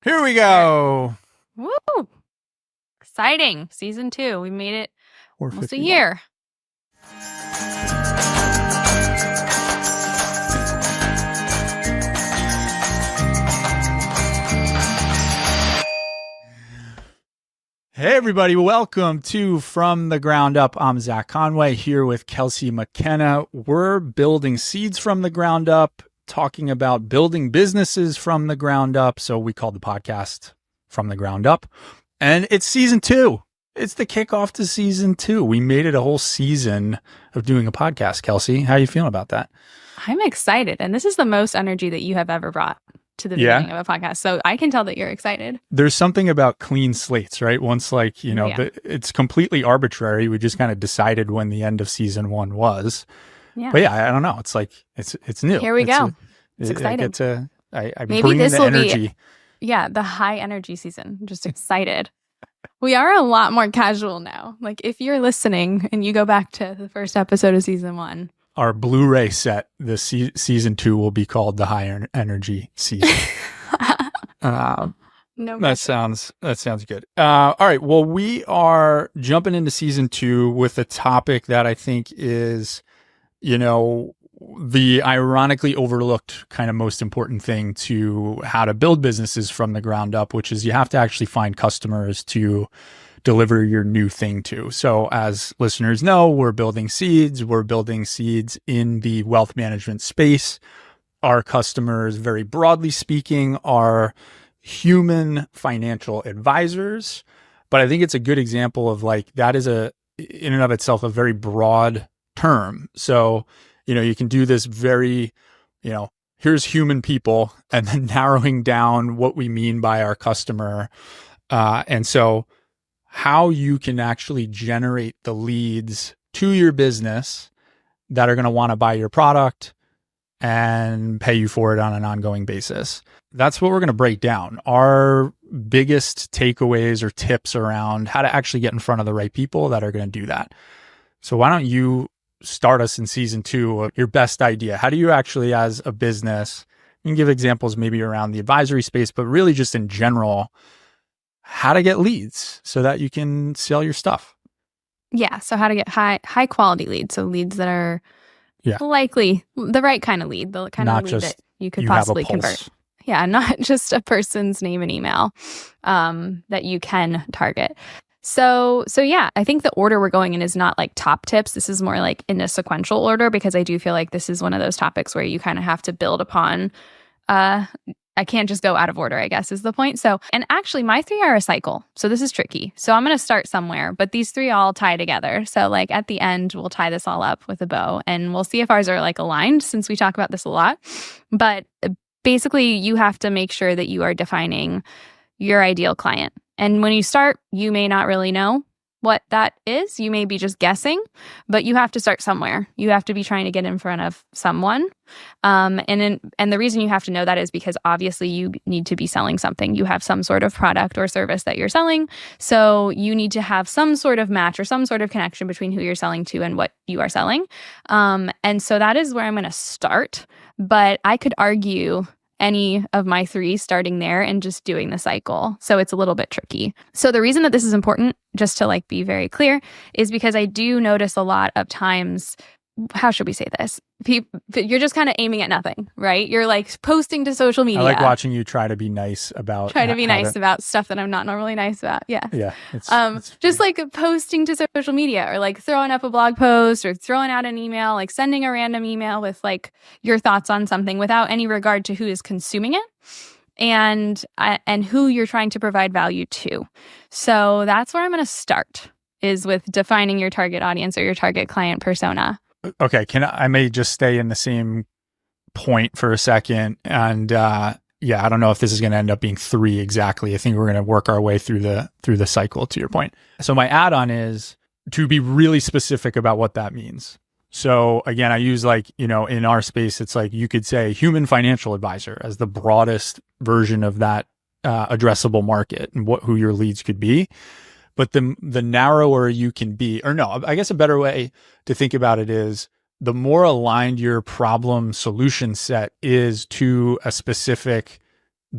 Here we go. Woo! Exciting. Season 2. We made it almost a 451. year. Hey, everybody. Welcome to From the Ground Up. I'm Zach Conway here with Kelsey, McKenna. We're building seeds from the ground up, talking about building businesses from the ground up. So we called the podcast From the Ground Up. And it's season 2. It's the kickoff to season 2. We made it a whole season of doing a podcast. Kelsey, how are you feeling about that? I'm excited. And this is the most energy that you have ever brought to the beginning of a podcast. So I can tell that you're excited. There's something about clean slates, right? Once it's completely arbitrary. We just kind of decided when the end of season 1 was. Yeah. But yeah, I don't know. It's like, it's new. Here we go. It's exciting. I'm Maybe bringing this the will energy. The high energy season. I'm just excited. We are a lot more casual now. Like if you're listening and you go back to the first episode of season 1, our Blu-ray set, the season 2 will be called the high energy season. That sounds good. All right. Well, we are jumping into season 2 with a topic that I think is, the ironically overlooked kind of most important thing to how to build businesses from the ground up, which is you have to actually find customers to deliver your new thing to. So as listeners know, we're building seeds. We're building seeds in the wealth management space. Our customers, very broadly speaking, are human financial advisors. But I think it's a good example of that is in and of itself, a very broad term. So, you can do this very, here's human people, and then narrowing down what we mean by our customer. And so how you can actually generate the leads to your business that are going to want to buy your product and pay you for it on an ongoing basis. That's what we're going to break down. Our biggest takeaways or tips around how to actually get in front of the right people that are going to do that. So why don't you start us in season 2 of your best idea? How do you actually, as a business, you can give examples maybe around the advisory space, but really just in general, how to get leads so that you can sell your stuff. Yeah. So how to get high quality leads. So leads that are likely the right kind of lead, the kind of lead that you could possibly convert. Yeah. Not just a person's name and email that you can target. So yeah, I think the order we're going in is not like top tips. This is more like in a sequential order, because I do feel like this is one of those topics where you kind of have to build upon. I can't just go out of order, I guess, is the point. So, and actually my 3 are a cycle. So this is tricky. So I'm going to start somewhere, but these 3 all tie together. So at the end, we'll tie this all up with a bow, and we'll see if ours are aligned, since we talk about this a lot. But basically, you have to make sure that you are defining your ideal client. And when you start, you may not really know what that is. You may be just guessing, but you have to start somewhere. You have to be trying to get in front of someone. And the reason you have to know that is because obviously you need to be selling something. You have some sort of product or service that you're selling. So you need to have some sort of match or some sort of connection between who you're selling to and what you are selling. And so that is where I'm going to start. But I could argue any of my 3 starting there and just doing the cycle. So it's a little bit tricky. So the reason that this is important, just to be very clear, is because I do notice a lot of times, how should we say this? You're just kind of aiming at nothing, right? You're posting to social media. I like watching you try to be nice about about stuff that I'm not normally nice about. Yeah. Yeah. It's just posting to social media, or throwing up a blog post, or throwing out an email, sending a random email with your thoughts on something without any regard to who is consuming it and who you're trying to provide value to. So that's where I'm going to start, is with defining your target audience or your target client persona. Okay, I may just stay in the same point for a second. And I don't know if this is going to end up being 3 exactly. I think we're going to work our way through the cycle, to your point. So my add-on is to be really specific about what that means. So again, I use in our space, it's you could say human financial advisor as the broadest version of that addressable market and who your leads could be. But the narrower you can be, or no, I guess a better way to think about it is the more aligned your problem solution set is to a specific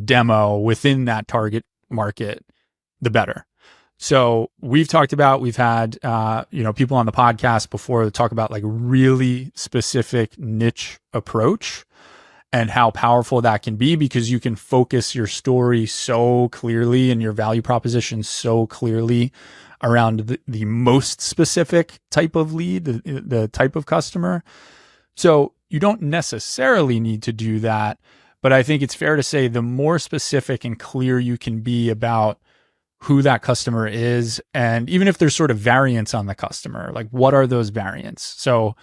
demo within that target market, the better. So we've had, people on the podcast before that talk about like really specific niche approach and how powerful that can be, because you can focus your story so clearly and your value proposition so clearly around the most specific type of lead, the type of customer. So you don't necessarily need to do that, but I think it's fair to say the more specific and clear you can be about who that customer is, and even if there's sort of variance on the customer, like what are those variants? So,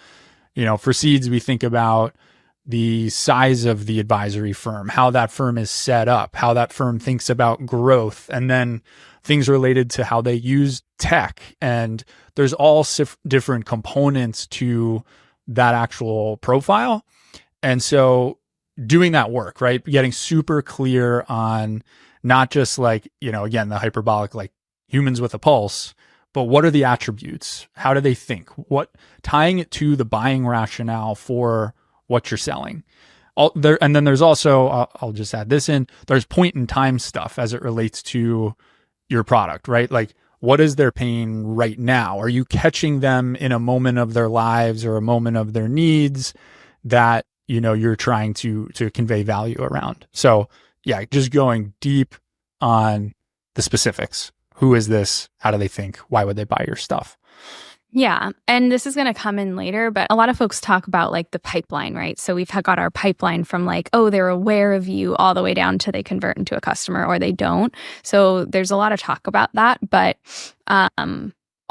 for seeds, we think about the size of the advisory firm, how that firm is set up, how that firm thinks about growth, and then things related to how they use tech. And there's all different components to that actual profile. And so doing that work, right? Getting super clear on not just like, again, the hyperbolic, like humans with a pulse, but what are the attributes? How do they think? Tying it to the buying rationale for what you're selling. And then there's also, I'll just add this in, there's point in time stuff as it relates to your product, right? Like, what is their pain right now? Are you catching them in a moment of their lives or a moment of their needs that, you're trying to convey value around? So yeah, just going deep on the specifics. Who is this? How do they think? Why would they buy your stuff? Yeah. And this is going to come in later, but a lot of folks talk about like the pipeline, right? So we've got our pipeline from like, oh, they're aware of you, all the way down to they convert into a customer or they don't. So there's a lot of talk about that, but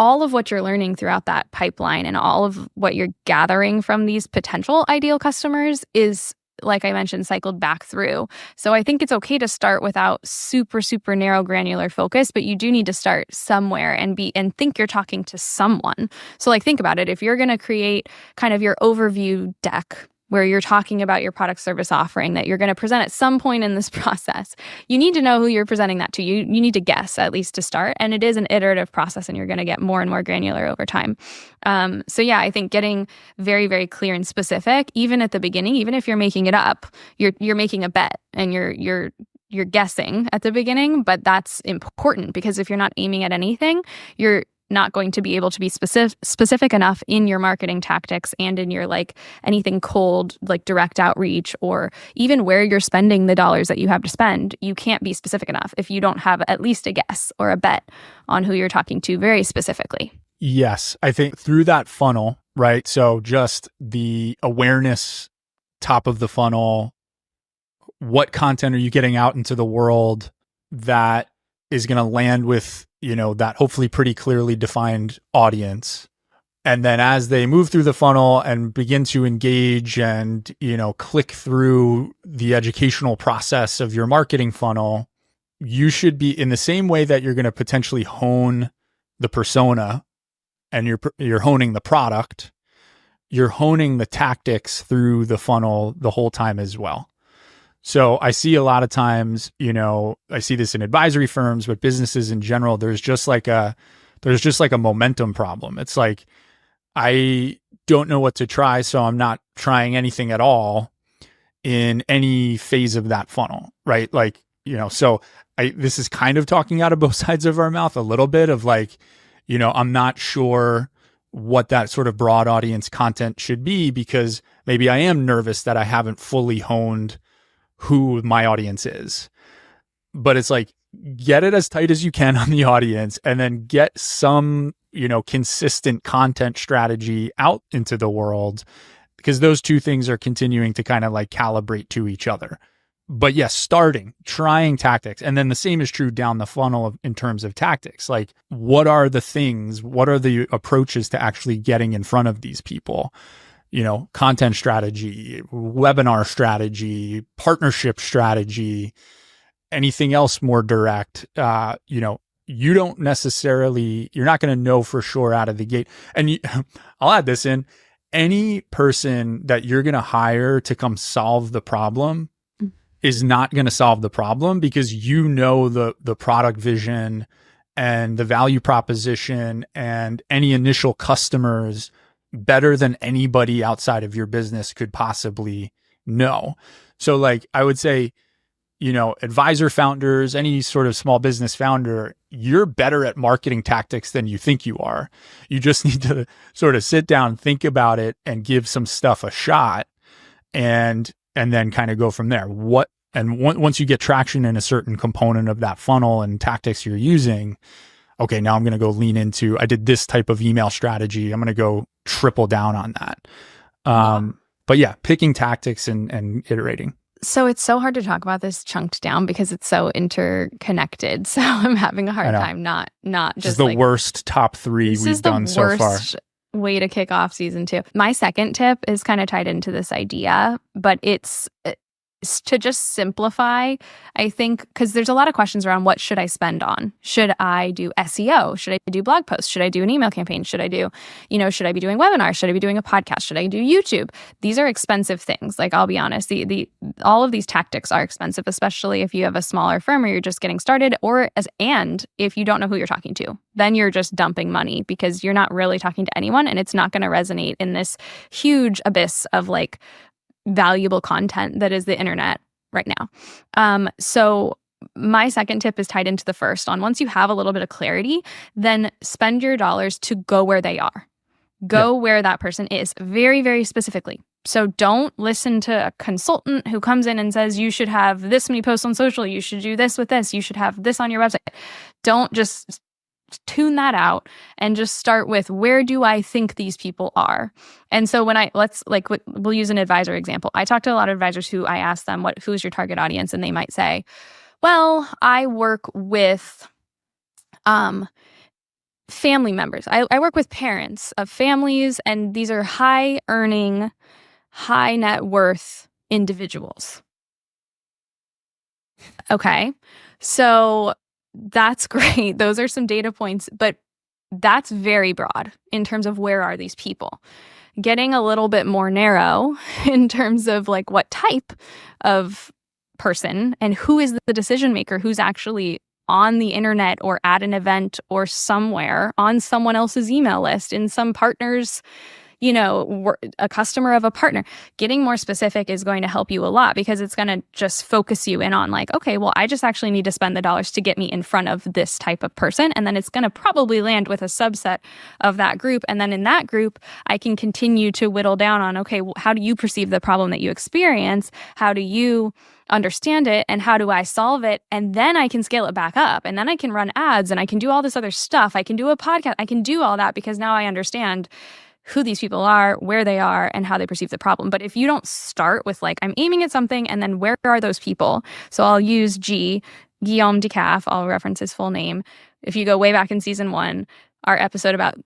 all of what you're learning throughout that pipeline and all of what you're gathering from these potential ideal customers is, like I mentioned, cycled back through. So I think it's okay to start without super, super narrow granular focus, but you do need to start somewhere and think you're talking to someone. So like, think about it. If you're going to create kind of your overview deck where you're talking about your product service offering that you're going to present at some point in this process, you need to know who you're presenting that to. You need to guess, at least to start. And it is an iterative process, and you're going to get more and more granular over time. So yeah, I think getting very, very clear and specific, even at the beginning, even if you're making it up, you're making a bet and you're guessing at the beginning, but that's important, because if you're not aiming at anything, you're not going to be able to be specific enough in your marketing tactics and in your like anything cold, like direct outreach, or even where you're spending the dollars that you have to spend. You can't be specific enough if you don't have at least a guess or a bet on who you're talking to very specifically. Yes. I think through that funnel, right? So just the awareness, top of the funnel, what content are you getting out into the world that is going to land with, that hopefully pretty clearly defined audience. And then as they move through the funnel and begin to engage and, click through the educational process of your marketing funnel, you should be, in the same way that you're going to potentially hone the persona and you're honing the product, you're honing the tactics through the funnel the whole time as well. So I see a lot of times, I see this in advisory firms, but businesses in general, there's just like a momentum problem. It's like, I don't know what to try, so I'm not trying anything at all in any phase of that funnel, right? Like, so this is kind of talking out of both sides of our mouth a little bit of like, I'm not sure what that sort of broad audience content should be, because maybe I am nervous that I haven't fully honed who my audience is. But it's like, get it as tight as you can on the audience, and then get some, consistent content strategy out into the world, because those two things are continuing to kind of like calibrate to each other. But yes, trying tactics. And then the same is true down the funnel in terms of tactics. Like, what are the approaches to actually getting in front of these people? Content strategy, webinar strategy, partnership strategy, anything else more direct. You don't necessarily, you're not going to know for sure out of the gate. And I'll add this in, any person that you're going to hire to come solve the problem is not going to solve the problem, because the product vision and the value proposition and any initial customers better than anybody outside of your business could possibly know. So like, I would say, advisor founders, any sort of small business founder, you're better at marketing tactics than you think you are. You just need to sort of sit down, think about it, and give some stuff a shot, and then kind of go from there. Once you get traction in a certain component of that funnel and tactics you're using, okay, now I'm going to go lean into, I did this type of email strategy. I'm going to go triple down on that. But yeah, picking tactics and iterating. So it's so hard to talk about this chunked down because it's so interconnected. So I'm having a hard time not just this is the worst top 3 we've done so far. Way to kick off season 2. My second tip is kind of tied into this idea, but it's to just simplify, I think, because there's a lot of questions around what should I spend on? Should I do SEO? Should I do blog posts? Should I do an email campaign? Should I do, should I be doing webinars? Should I be doing a podcast? Should I do YouTube? These are expensive things. Like, I'll be honest, all of these tactics are expensive, especially if you have a smaller firm or you're just getting started, and if you don't know who you're talking to, then you're just dumping money because you're not really talking to anyone, and it's not going to resonate in this huge abyss of like valuable content that is the internet right now. So my second tip is tied into the first on. Once you have a little bit of clarity, then spend your dollars to go where they are. Go where that person is, very, very specifically. So don't listen to a consultant who comes in and says, you should have this many posts on social, you should do this with this, you should have this on your website. Don't just tune that out and just start with, where do I think these people are? And so we'll use an advisor example. I talk to a lot of advisors who I ask them, who's your target audience? And they might say, well, I work with family members. I work with parents of families, and these are high earning, high net worth individuals. Okay. So that's great. Those are some data points, but that's very broad in terms of where are these people. Getting a little bit more narrow in terms of like what type of person and who is the decision maker who's actually on the internet or at an event or somewhere on someone else's email list in some partner's, a customer of a partner. Getting more specific is going to help you a lot because it's going to just focus you in on like, okay, well, I just actually need to spend the dollars to get me in front of this type of person. And then it's going to probably land with a subset of that group. And then in that group, I can continue to whittle down on, okay, well, how do you perceive the problem that you experience? How do you understand it? And how do I solve it? And then I can scale it back up. And then I can run ads and I can do all this other stuff. I can do a podcast. I can do all that because now I understand who these people are, where they are, and how they perceive the problem. But if you don't start with like, I'm aiming at something, and then where are those people? So I'll use Guillaume Decaf, I'll reference his full name. If you go way back in season 1, our episode about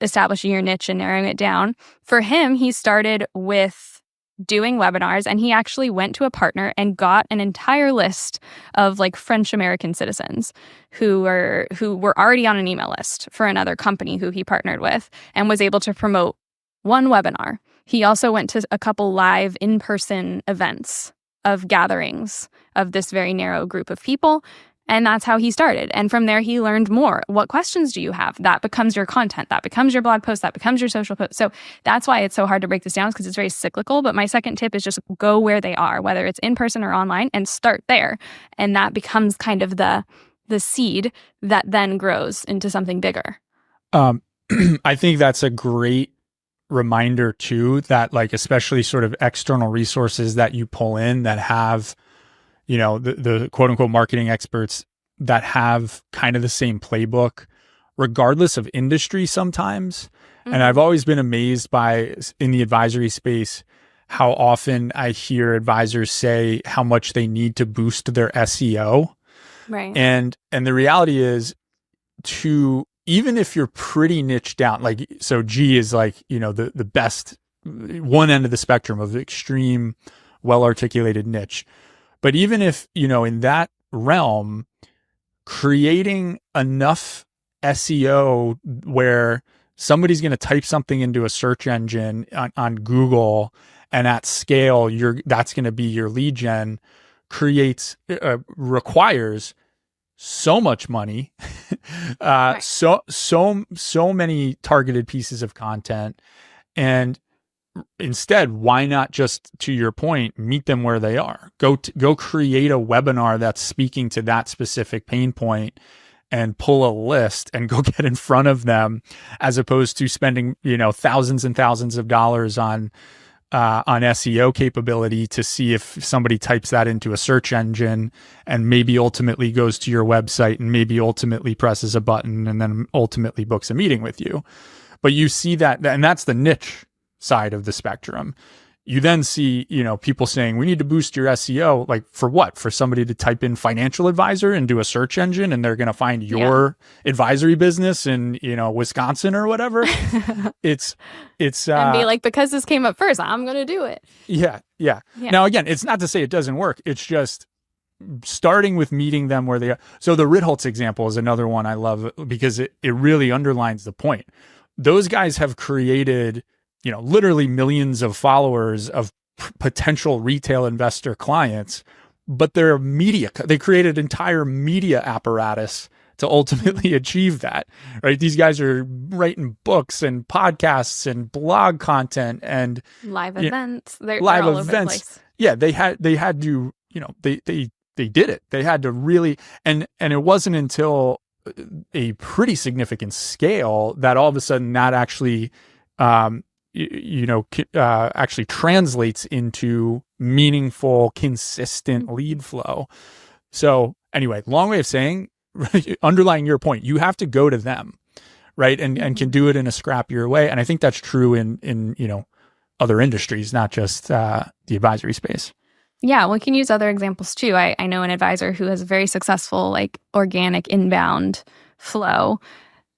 establishing your niche and narrowing it down, for him, he started with doing webinars, and he actually went to a partner and got an entire list of like French American citizens who were already on an email list for another company who he partnered with, and was able to promote one webinar. He also went to a couple live in-person events of gatherings of this very narrow group of people. And that's how he started. And from there, he learned more. What questions do you have? That becomes your content. That becomes your blog post. That becomes your social post. So that's why it's so hard to break this down, because it's very cyclical. But my second tip is just go where they are, whether it's in person or online, and start there. And that becomes kind of the seed that then grows into something bigger. I think that's a great reminder too, that like, especially sort of external resources that you pull in that have, the quote unquote marketing experts that have kind of the same playbook, regardless of industry sometimes. Mm-hmm. And I've always been amazed by, in the advisory space, how often I hear advisors say how much they need to boost their SEO. Right. And the reality is, even if you're pretty niche down, like, so G is like, the best one end of the spectrum of extreme, well-articulated niche. But even if, in that realm, creating enough SEO where somebody's going to type something into a search engine on Google, and at scale, that's going to be your lead gen, requires so much money, right. so many targeted pieces of content. And instead, why not just, to your point, meet them where they are? Go create a webinar that's speaking to that specific pain point and pull a list and go get in front of them, as opposed to spending, thousands and thousands of dollars on SEO capability to see if somebody types that into a search engine and maybe ultimately goes to your website and maybe ultimately presses a button and then ultimately books a meeting with you. But you see that, and that's the niche side of the spectrum. You then see, people saying, we need to boost your SEO. Like, for what? For somebody to type in financial advisor into a search engine and they're going to find your advisory business in, Wisconsin or whatever. it's and be like, because this came up first, I'm going to do it. Yeah. Now, again, it's not to say it doesn't work. It's just starting with meeting them where they are. So the Ritholtz example is another one I love because it really underlines the point. Those guys have created, literally millions of followers of potential retail investor clients, but they're they created an entire media apparatus to ultimately achieve that, right? These guys are writing books and podcasts and blog content and live events. They're live all events. Over the place. Yeah, they had to, they did it. They had to really, and it wasn't until a pretty significant scale that all of a sudden that actually, actually translates into meaningful, consistent lead flow. So anyway, long way of saying, underlying your point, you have to go to them, right? And can do it in a scrappier way. And I think that's true in other industries, not just the advisory space. Yeah, we can use other examples too. I know an advisor who has a very successful organic inbound flow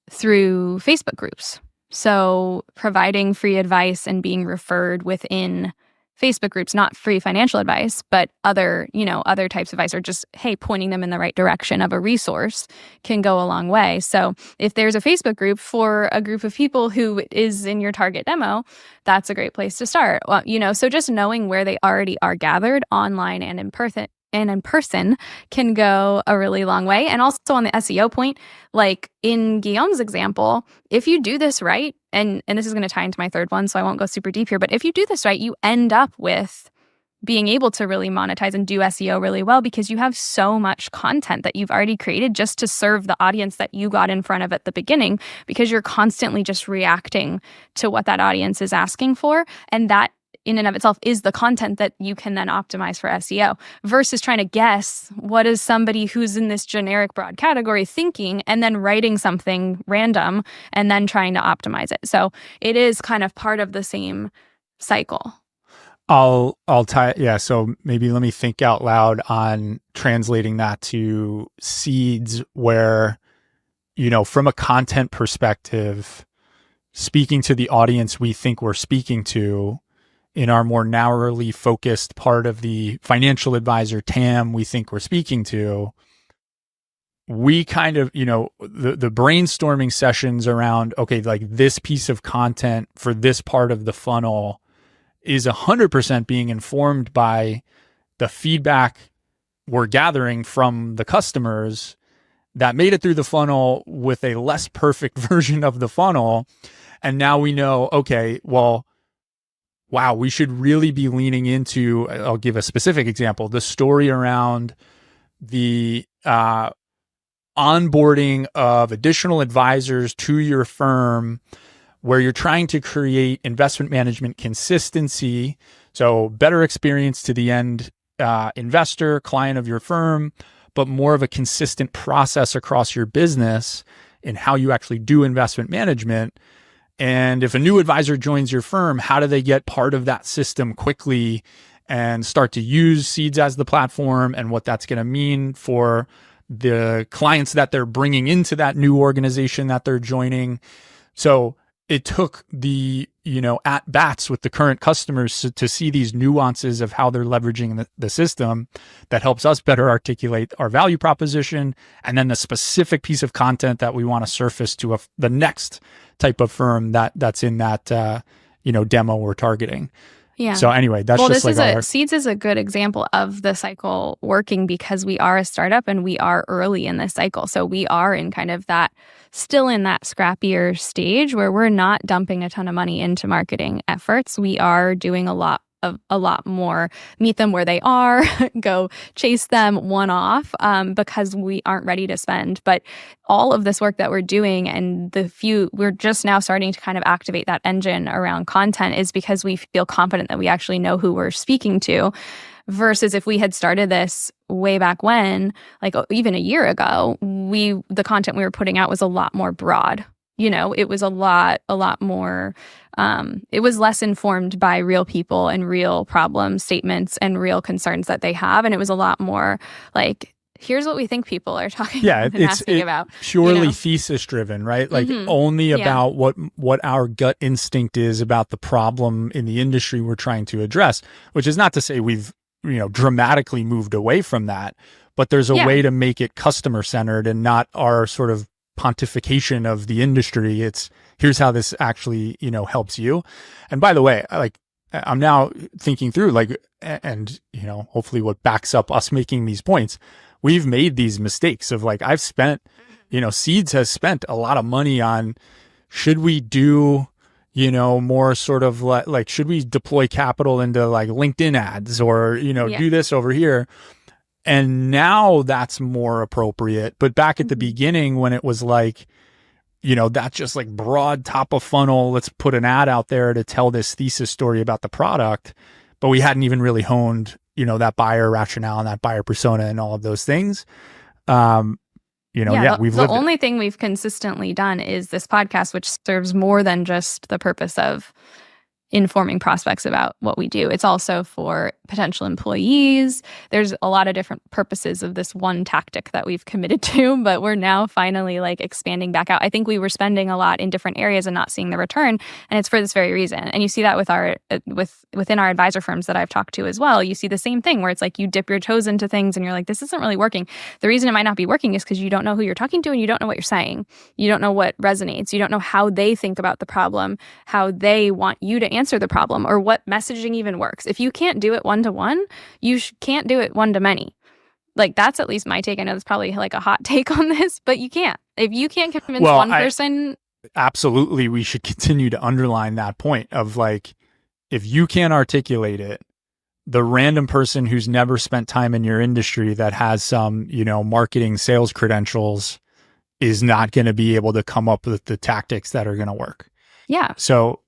through Facebook groups. So providing free advice and being referred within Facebook groups, not free financial advice, but other types of advice, or just, hey, pointing them in the right direction of a resource can go a long way. So if there's a Facebook group for a group of people who is in your target demo, that's a great place to start. Well, so just knowing where they already are gathered online and in person can go a really long way. And also on the SEO point, like in Guillaume's example, if you do this right, and this is going to tie into my third one, so I won't go super deep here, but if you do this right, you end up with being able to really monetize and do SEO really well because you have so much content that you've already created just to serve the audience that you got in front of at the beginning, because you're constantly just reacting to what that audience is asking for. And that in and of itself is the content that you can then optimize for SEO, versus trying to guess what is somebody who's in this generic broad category thinking and then writing something random and then trying to optimize it. So it is kind of part of the same cycle. I'll tie. Yeah. So maybe let me think out loud on translating that to seeds where, from a content perspective, speaking to the audience we think we're speaking to in our more narrowly focused part of the financial advisor TAM we think we're speaking to, we kind of, the brainstorming sessions around, okay, like this piece of content for this part of the funnel is 100% being informed by the feedback we're gathering from the customers that made it through the funnel with a less perfect version of the funnel. And now we know, okay, well, wow, we should really be leaning into, I'll give a specific example, the story around the onboarding of additional advisors to your firm, where you're trying to create investment management consistency. So better experience to the end investor, client of your firm, but more of a consistent process across your business in how you actually do investment management. And if a new advisor joins your firm, how do they get part of that system quickly and start to use Seeds as the platform, and what that's going to mean for the clients that they're bringing into that new organization that they're joining. So it took the, at bats with the current customers to see these nuances of how they're leveraging the system that helps us better articulate our value proposition, and then the specific piece of content that we want to surface to the next type of firm that's in that, demo we're targeting. Yeah. So anyway, that's just like Seeds is a good example of the cycle working because we are a startup and we are early in this cycle. So we are in kind of that, still in that scrappier stage where we're not dumping a ton of money into marketing efforts. We are doing a lot more, meet them where they are, go chase them one-off, because we aren't ready to spend. But all of this work that we're doing and we're just now starting to kind of activate that engine around content is because we feel confident that we actually know who we're speaking to. Versus if we had started this way back when, like even a year ago, the content we were putting out was a lot more broad. It was a lot more, it was less informed by real people and real problem statements and real concerns that they have. And it was a lot more like, here's what we think people are talking and asking about. Purely thesis driven, right? Like only about what our gut instinct is about the problem in the industry we're trying to address, which is not to say we've, dramatically moved away from that, but there's a way to make it customer centered and not our sort of pontification of the industry. It's here's how this actually, helps you. And by the way, like I'm now thinking through and hopefully what backs up us making these points, we've made these mistakes of like, I've spent, Seeds has spent a lot of money on, should we do, more sort of like, should we deploy capital into like LinkedIn ads or, do this over here? And now that's more appropriate. But back at the beginning when it was like, that's just like broad top of funnel, let's put an ad out there to tell this thesis story about the product. But we hadn't even really honed, that buyer rationale and that buyer persona and all of those things. The only thing we've consistently done is this podcast, which serves more than just the purpose of informing prospects about what we do. It's also for potential employees. There's a lot of different purposes of this one tactic that we've committed to, but we're now finally like expanding back out. I think we were spending a lot in different areas and not seeing the return, and it's for this very reason. And you see that with our within our advisor firms that I've talked to as well. You see the same thing where it's like you dip your toes into things and you're like, this isn't really working. The reason it might not be working is because you don't know who you're talking to and you don't know what you're saying. You don't know what resonates. You don't know how they think about the problem, how they want you to answer the problem, or what messaging even works. If you can't do it one-to-one, you can't do it one-to-many. Like that's at least my take. I know that's probably like a hot take on this, but you can't. If you can't convince one person. Absolutely. We should continue to underline that point of like, if you can't articulate it, the random person who's never spent time in your industry that has some, marketing sales credentials is not going to be able to come up with the tactics that are going to work. Yeah. So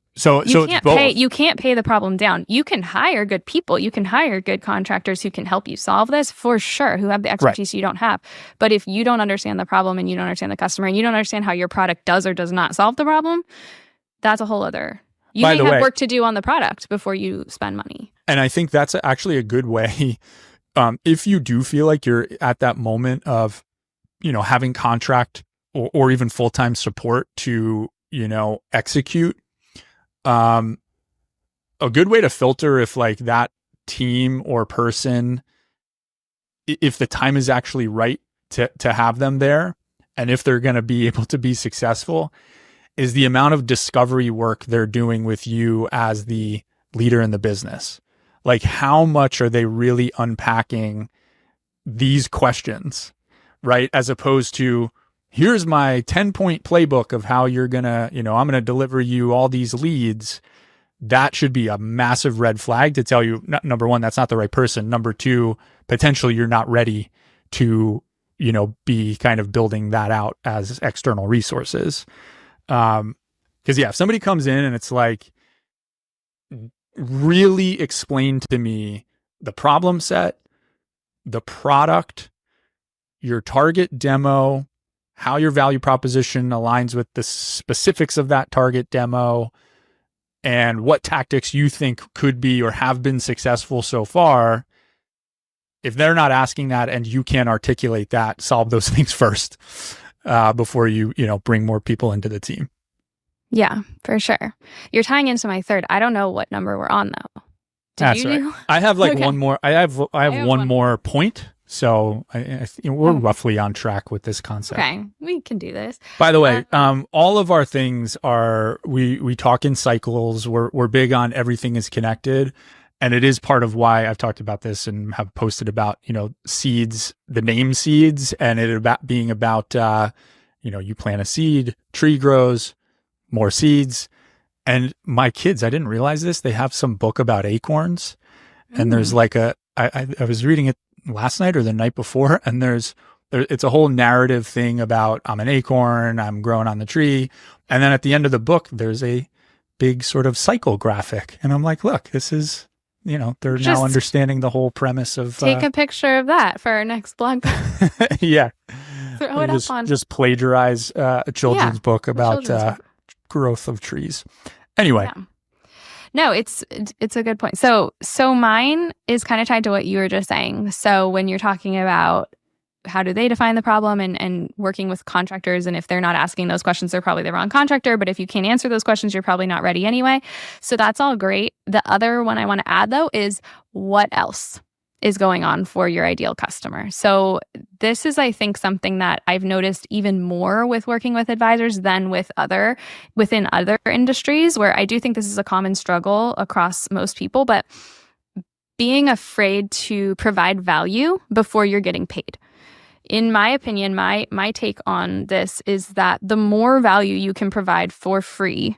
you can't pay the problem down. You can hire good people. You can hire good contractors who can help you solve this for sure, who have the expertise you don't have. But if you don't understand the problem and you don't understand the customer and you don't understand how your product does or does not solve the problem, that's a whole other. You may have work to do on the product before you spend money. And I think that's actually a good way. If you do feel like you're at that moment of, having contract or even full-time support to, execute, a good way to filter if like that team or person, if the time is actually right to have them there and if they're going to be able to be successful, is the amount of discovery work they're doing with you as the leader in the business. Like how much are they really unpacking these questions, right? As opposed to, here's my 10-point playbook of how you're going to, I'm going to deliver you all these leads. That should be a massive red flag to tell you, number one, that's not the right person. Number two, potentially you're not ready to, be kind of building that out as external resources. Because if somebody comes in and it's like, really explain to me the problem set, the product, your target demo, how your value proposition aligns with the specifics of that target demo, and what tactics you think could be or have been successful so far. If they're not asking that and you can't articulate that, solve those things first before you bring more people into the team. Yeah, for sure. You're tying into my third. I don't know what number we're on though. That's right. I have like one more. I have one more point So we're roughly on track with this concept. Okay, we can do this. By the way, all of our things are, we talk in cycles. We're big on everything is connected. And it is part of why I've talked about this and have posted about, seeds, the name seeds, and it about being about, you plant a seed, tree grows, more seeds. And my kids, I didn't realize this, they have some book about acorns. And there's like I was reading it last night or the night before, and it's a whole narrative thing about I'm an acorn, I'm growing on the tree. And then at the end of the book, there's a big sort of cycle graphic. And I'm like, look, this is, they're now understanding the whole premise of. Take a picture of that for our next blog post. Yeah. Throw it up on. Just plagiarize a children's book about growth of trees. Anyway. Yeah. No, it's a good point. So mine is kind of tied to what you were just saying. So when you're talking about how do they define the problem and working with contractors, and if they're not asking those questions, they're probably the wrong contractor. But if you can't answer those questions, you're probably not ready anyway. So that's all great. The other one I want to add, though, is what else is going on for your ideal customer. So this is, I think, something that I've noticed even more with working with advisors than within other industries, where I do think this is a common struggle across most people, but being afraid to provide value before you're getting paid. In my opinion, my take on this is that the more value you can provide for free,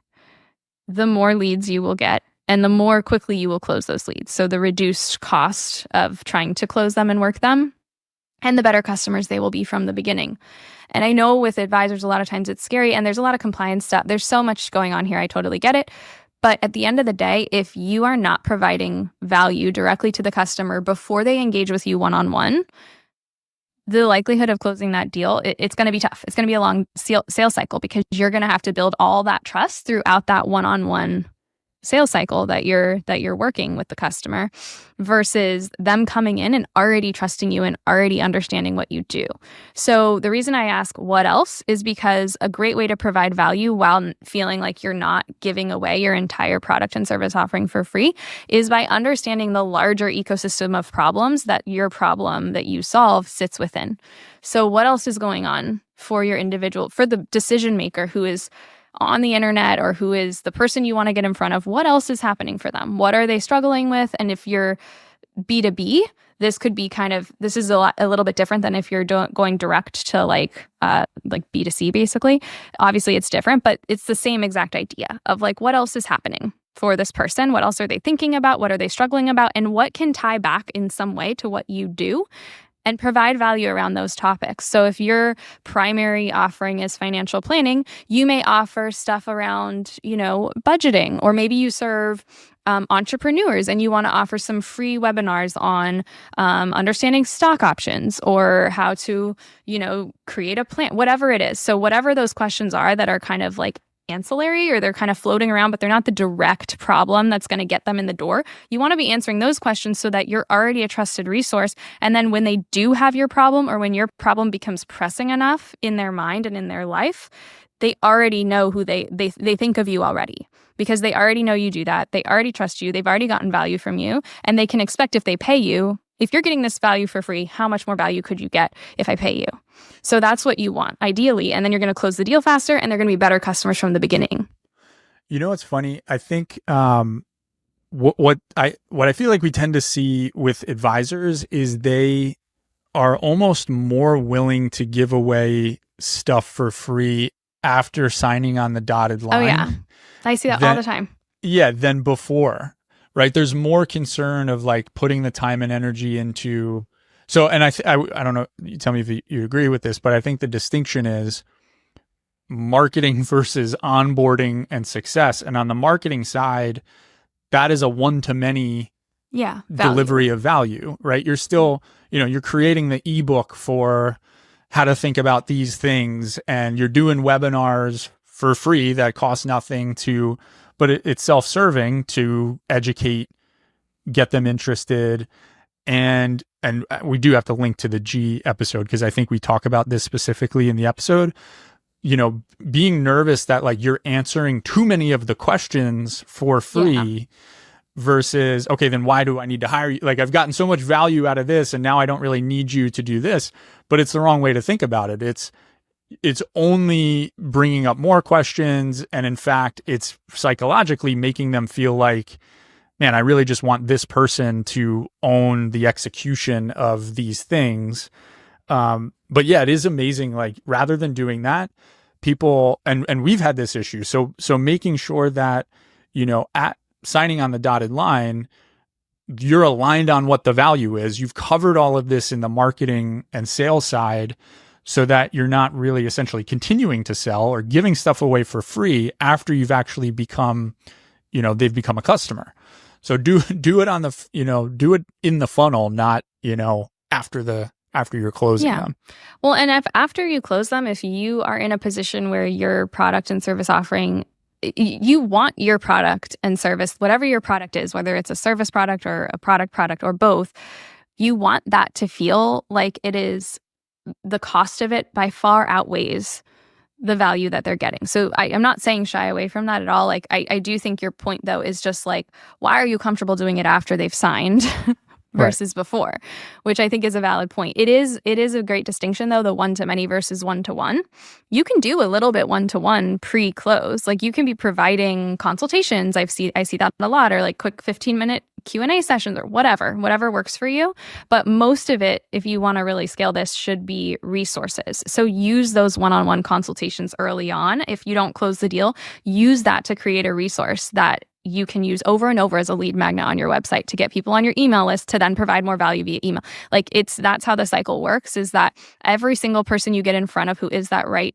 the more leads you will get, and the more quickly you will close those leads. So the reduced cost of trying to close them and work them, and the better customers they will be from the beginning. And I know with advisors, a lot of times it's scary, and there's a lot of compliance stuff. There's so much going on here. I totally get it. But at the end of the day, if you are not providing value directly to the customer before they engage with you one-on-one, the likelihood of closing that deal, it's going to be tough. It's going to be a long sales cycle, because you're going to have to build all that trust throughout that one-on-one sales cycle that you're working with the customer, versus them coming in and already trusting you and already understanding what you do. So the reason I ask what else is because a great way to provide value while feeling like you're not giving away your entire product and service offering for free is by understanding the larger ecosystem of problems that your problem that you solve sits within. So what else is going on for your individual, for the decision maker who is on the internet, or who is the person you want to get in front of? What else is happening for them? What are they struggling with? And if you're B2B, this could be this is a little bit different than if you're going direct to like B2C, basically. Obviously it's different, but it's the same exact idea of like, what else is happening for this person? What else are they thinking about? What are they struggling about? And what can tie back in some way to what you do, and provide value around those topics. So if your primary offering is financial planning, you may offer stuff around, budgeting, or maybe you serve entrepreneurs and you want to offer some free webinars on understanding stock options, or how to, create a plan, whatever it is. So whatever those questions are that are kind of like ancillary, or they're kind of floating around, but they're not the direct problem that's going to get them in the door. You want to be answering those questions so that you're already a trusted resource. And then when they do have your problem, or when your problem becomes pressing enough in their mind and in their life, they already know who they think of you already, because they already know you do that. They already trust you. They've already gotten value from you, and they can expect if they pay you, if you're getting this value for free, how much more value could you get if I pay you? So that's what you want, ideally. And then you're going to close the deal faster, and they're going to be better customers from the beginning. It's funny. I think what I feel like we tend to see with advisors is they are almost more willing to give away stuff for free after signing on the dotted line. Oh, yeah. I see that all the time. Yeah, than before. Right. There's more concern of like putting the time and energy into. So, and I don't know, you tell me if you agree with this, but I think the distinction is marketing versus onboarding and success. And on the marketing side, that is a one-to-many delivery of value, right? You're still, you're creating the ebook for how to think about these things, and you're doing webinars for free that cost nothing but it's self-serving to educate, get them interested. And we do have to link to the G episode, because I think we talk about this specifically in the episode, being nervous that like you're answering too many of the questions for free versus, okay, then why do I need to hire you? Like, I've gotten so much value out of this and now I don't really need you to do this. But it's the wrong way to think about it. It's only bringing up more questions. And in fact, it's psychologically making them feel like, man, I really just want this person to own the execution of these things. But yeah, it is amazing. Like, rather than doing that, people, and we've had this issue. So making sure that, at signing on the dotted line, you're aligned on what the value is. You've covered all of this in the marketing and sales side so that you're not really essentially continuing to sell or giving stuff away for free after you've actually become, they've become a customer. So do it on the, do it in the funnel, not, after you're closing them. Well, and if after you close them, if you are in a position where your product and service offering, you want your product and service, whatever your product is, whether it's a service product or a product or both, you want that to feel like it is, the cost of it by far outweighs the value that they're getting. So I'm not saying shy away from that at all. Like, I do think your point though is just like, why are you comfortable doing it after they've signed versus before, which I think is a valid point. It is a great distinction though, the one-to-many versus one-to-one. You can do a little bit one-to-one pre-close. Like, you can be providing consultations. I see that a lot, or like quick 15-minute Q&A sessions or whatever works for you. But most of it, if you want to really scale this, should be resources. So use those one-on-one consultations early on. If you don't close the deal, use that to create a resource that you can use over and over as a lead magnet on your website to get people on your email list to then provide more value via email. Like, that's how the cycle works, is that every single person you get in front of who is that right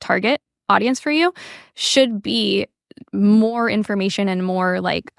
target audience for you should be more information and more like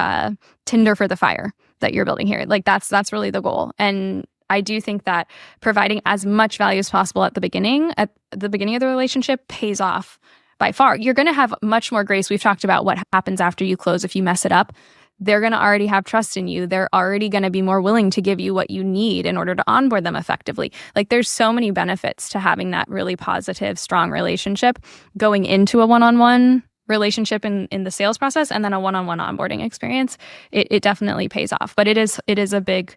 tinder for the fire that you're building here. Like, that's really the goal. And I do think that providing as much value as possible at the beginning of the relationship pays off by far. You're going to have much more grace. We've talked about what happens after you close if you mess it up. They're going to already have trust in you. They're already going to be more willing to give you what you need in order to onboard them effectively. Like, there's so many benefits to having that really positive, strong relationship going into a one-on-one relationship in the sales process, and then a one-on-one onboarding experience. It definitely pays off. But it is a big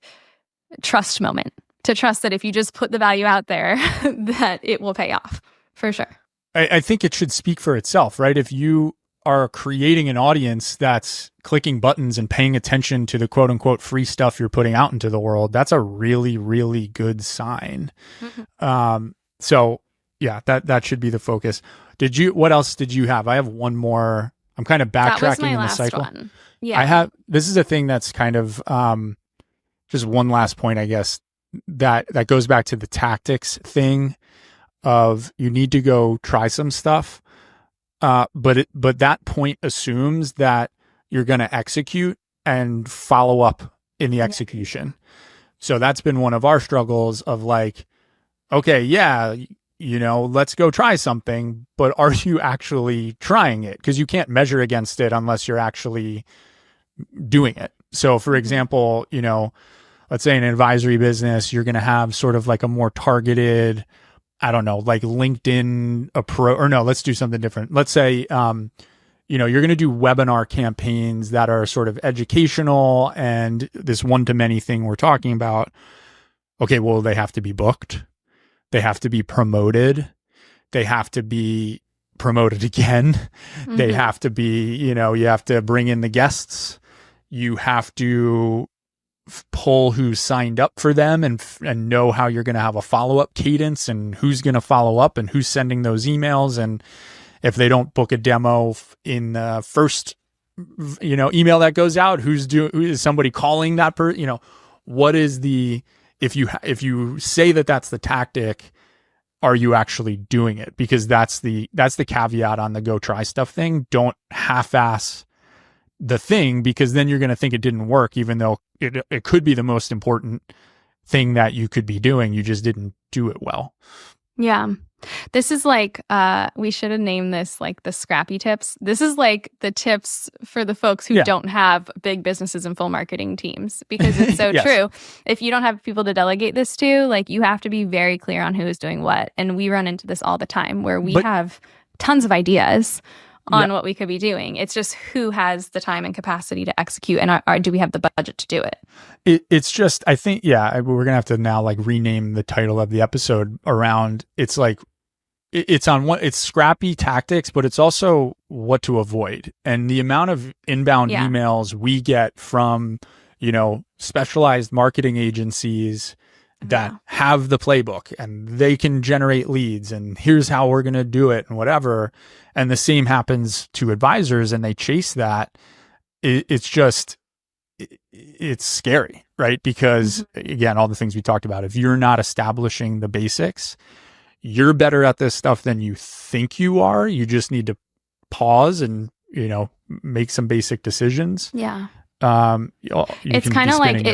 trust moment, to trust that if you just put the value out there, that it will pay off for sure. I think it should speak for itself, right? If you are creating an audience that's clicking buttons and paying attention to the quote unquote free stuff you're putting out into the world, that's a really, really good sign. Mm-hmm. So yeah, that should be the focus. What else did you have? I have one more. I'm kind of backtracking in the cycle. One. Yeah. This is a thing that's kind of, just one last point, I guess, that goes back to the tactics thing of, you need to go try some stuff. But that point assumes that you're going to execute and follow up in the execution. So that's been one of our struggles of like, okay, yeah, let's go try something, but are you actually trying it? Because you can't measure against it unless you're actually doing it. So for example, let's say in an advisory business, you're going to have sort of like a more targeted, I don't know, like LinkedIn approach, or no, let's do something different. Let's say, you're going to do webinar campaigns that are sort of educational and this one-to-many thing we're talking about. Okay, well, they have to be booked. They have to be promoted. They have to be promoted again. Mm-hmm. They have to be, you have to bring in the guests. You have to pull who signed up for them and know how you're going to have a follow-up cadence and who's going to follow up and who's sending those emails. And if they don't book a demo in the first, email that goes out, who is somebody calling that person? What is the, if you say that that's the tactic, are you actually doing it? Because that's the caveat on the go try stuff thing. Don't half-ass the thing, because then you're going to think it didn't work, even though it could be the most important thing that you could be doing. You just didn't do it well. Yeah. This is like, we should have named this like the Scrappy tips. This is like the tips for the folks who don't have big businesses and full marketing teams, because it's so yes. true. If you don't have people to delegate this to, like, you have to be very clear on who is doing what. And we run into this all the time where we have tons of ideas on what we could be doing. It's just who has the time and capacity to execute, and do we have the budget to do it? It's just, I think, we're going to have to now like rename the title of the episode around, it's like, it's on what it's scrappy tactics, but it's also what to avoid. And the amount of inbound emails we get from, specialized marketing agencies that have the playbook and they can generate leads and here's how we're going to do it and whatever. And the same happens to advisors and they chase that. It's just, it's scary, right? Because again, all the things we talked about, if you're not establishing the basics, you're better at this stuff than you think you are. You just need to pause and, make some basic decisions. Yeah. It's kind of like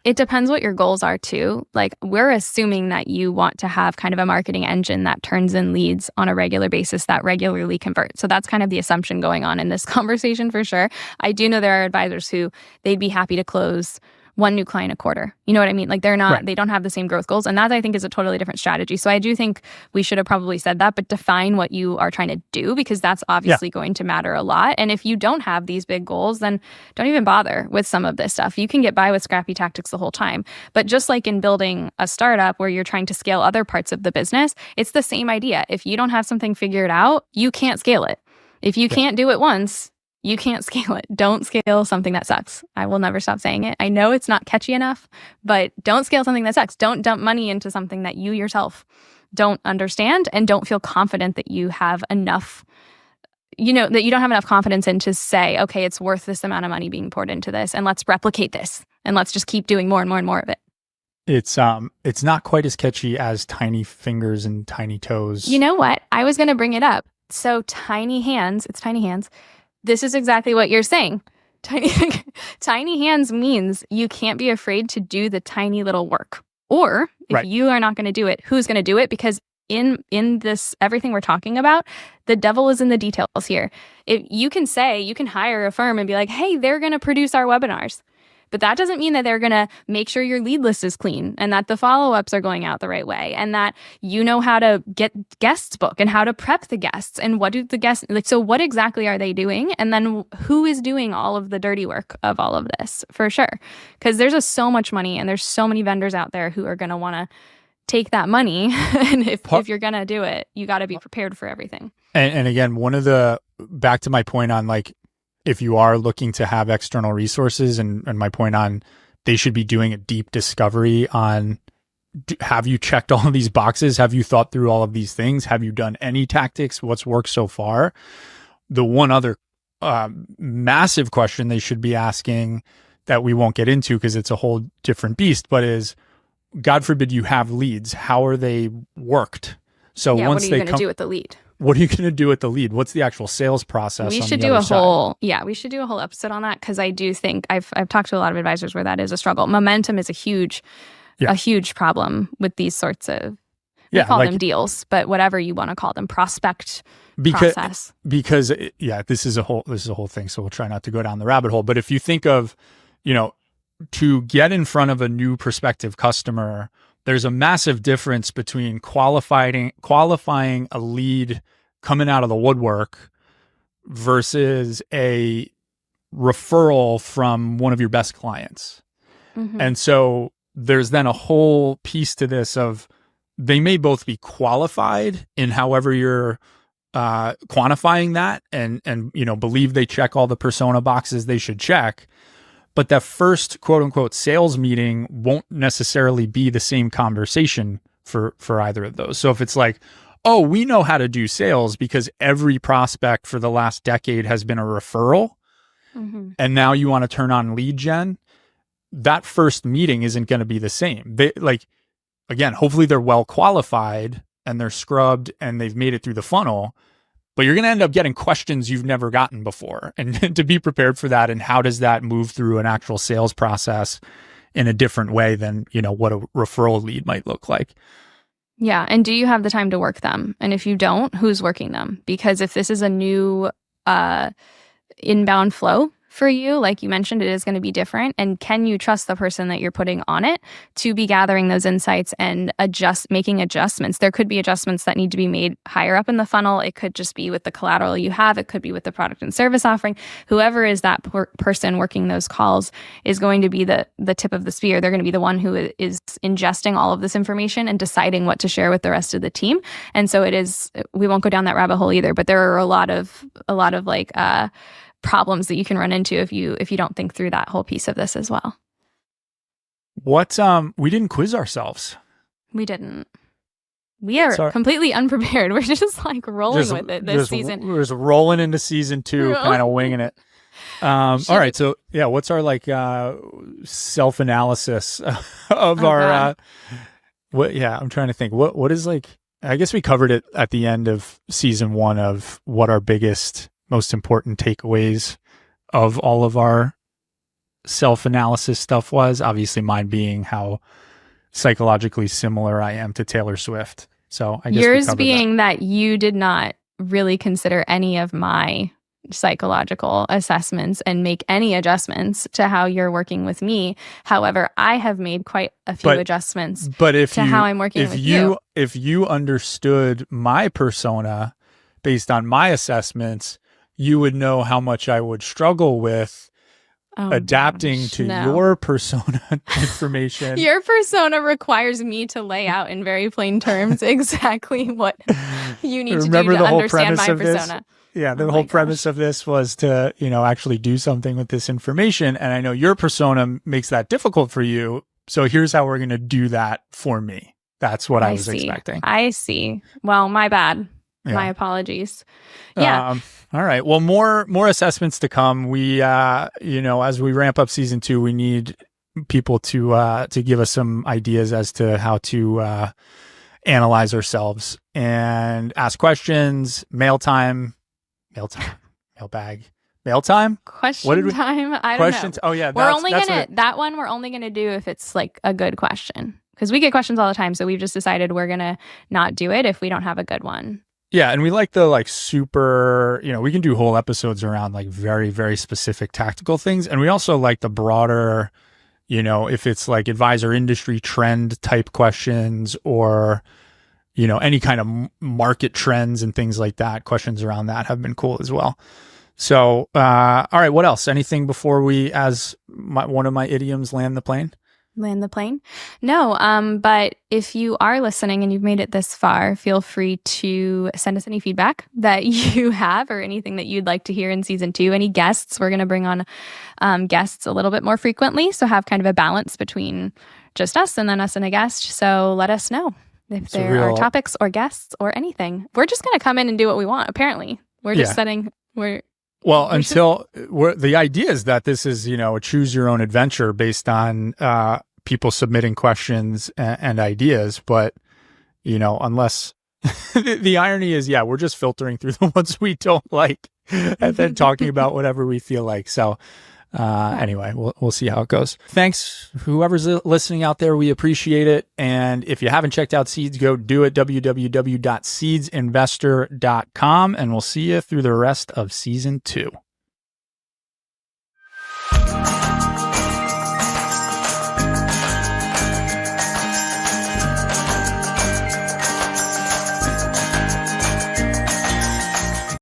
it depends what your goals are too. Like we're assuming that you want to have kind of a marketing engine that turns in leads on a regular basis that regularly convert. So that's kind of the assumption going on in this conversation for sure. I do know there are advisors who they'd be happy to close one new client a quarter. You know what I mean? Like they're not, they don't have the same growth goals. And that I think is a totally different strategy. So I do think we should have probably said that, but define what you are trying to do because that's obviously going to matter a lot. And if you don't have these big goals, then don't even bother with some of this stuff. You can get by with scrappy tactics the whole time. But just like in building a startup where you're trying to scale other parts of the business, it's the same idea. If you don't have something figured out, you can't scale it. If you can't do it once, you can't scale it. Don't scale something that sucks. I will never stop saying it. I know it's not catchy enough, but don't scale something that sucks. Don't dump money into something that you yourself don't understand and don't feel confident that you have enough, that you don't have enough confidence in to say, okay, it's worth this amount of money being poured into this and let's replicate this and let's just keep doing more and more and more of it. It's not quite as catchy as tiny fingers and tiny toes. You know what? I was going to bring it up. So tiny hands, it's tiny hands. This is exactly what you're saying. Tiny hands means you can't be afraid to do the tiny little work. Or if you are not going to do it, who's going to do it? Because in this, everything we're talking about, the devil is in the details here. If you can hire a firm and be like, hey, they're going to produce our webinars. But that doesn't mean that they're going to make sure your lead list is clean and that the follow-ups are going out the right way and that you know how to get guests booked and how to prep the guests and what do the guests, so what exactly are they doing? And then who is doing all of the dirty work of all of this for sure? Because there's so much money and there's so many vendors out there who are going to want to take that money. And if you're going to do it, you got to be prepared for everything. And again, back to my point on like, if you are looking to have external resources and my point on they should be doing a deep discovery on, have you checked all of these boxes? Have you thought through all of these things? Have you done any tactics? What's worked so far? The one other massive question they should be asking that we won't get into because it's a whole different beast, but is, God forbid you have leads. How are they worked? So once what are you going to do with the lead? What are you going to do with the lead? What's the actual sales process? We should do a whole episode on that because I do think I've talked to a lot of advisors where that is a struggle. Momentum is a huge problem with these sorts of we call them deals, but whatever you want to call them, process. Because this is a whole thing. So we'll try not to go down the rabbit hole. But if you think of, to get in front of a new prospective customer, there's a massive difference between qualifying a lead coming out of the woodwork versus a referral from one of your best clients. Mm-hmm. And so there's then a whole piece to this of they may both be qualified in however you're quantifying that and believe they check all the persona boxes they should check. But that first quote unquote sales meeting won't necessarily be the same conversation for either of those. So if it's like, oh, we know how to do sales because every prospect for the last decade has been a referral, and now you want to turn on lead gen, that first meeting isn't going to be the same. Again, hopefully they're well qualified and they're scrubbed and they've made it through the funnel. But you're going to end up getting questions you've never gotten before. And to be prepared for that, and how does that move through an actual sales process in a different way than, what a referral lead might look like. Yeah. And do you have the time to work them? And if you don't, who's working them? Because if this is a new inbound flow for you. Like you mentioned, it is going to be different. And can you trust the person that you're putting on it to be gathering those insights and making adjustments? There could be adjustments that need to be made higher up in the funnel. It could just be with the collateral you have. It could be with the product and service offering. Whoever is that person working those calls is going to be the tip of the spear. They're going to be the one who is ingesting all of this information and deciding what to share with the rest of the team. And so we won't go down that rabbit hole either, but there are a lot of like problems that you can run into if you don't think through that whole piece of this as well. We didn't quiz ourselves. We didn't. We are completely unprepared. We're just like rolling with it this season. We're just rolling into season 2, kind of winging it. All right. So yeah, what's our like self-analysis of our I'm trying to think. What is like, I guess we covered it at the end of season 1 of what our biggest, most important takeaways of all of our self-analysis stuff was. Obviously mine being how psychologically similar I am to Taylor Swift. So I guess yours being that you did not really consider any of my psychological assessments and make any adjustments to how you're working with me. However, I have made quite a few adjustments to how I'm working with you. If you understood my persona based on my assessments, you would know how much I would struggle with adapting to your persona information. Your persona requires me to lay out in very plain terms exactly what you need to do to understand my persona. Yeah, the whole premise of this was to, actually do something with this information. And I know your persona makes that difficult for you. So here's how we're going to do that for me. That's what I was expecting. I see. Well, my bad. Yeah. My apologies. Yeah. All right. Well, more assessments to come. We, as we ramp up season 2, we need people to give us some ideas as to how to analyze ourselves and ask questions. Mailbag. Question time. I don't know. Oh yeah. We're only gonna do if it's like a good question, because we get questions all the time. So we've just decided we're gonna not do it if we don't have a good one. Yeah, and we like the like super, we can do whole episodes around like very, very specific tactical things. And we also like the broader, if it's like advisor industry trend type questions or, any kind of market trends and things like that. Questions around that have been cool as well. So, all right, what else? Anything before we, one of my idioms, land the plane? Land the plane? No, but if you are listening and you've made it this far, feel free to send us any feedback that you have or anything that you'd like to hear in season 2. Any guests, we're going to bring on guests a little bit more frequently, so have kind of a balance between just us and then us and a guest. So let us know if there are topics or guests or anything. We're just going to come in and do what we want, apparently. We're just the idea is that this is, a choose your own adventure based on people submitting questions and ideas. But, unless the irony is, we're just filtering through the ones we don't like and then talking about whatever we feel like. So anyway, we'll see how it goes. Thanks, whoever's listening out there. We appreciate it. And if you haven't checked out Seeds, go do it, www.seedsinvestor.com. And we'll see you through the rest of season 2.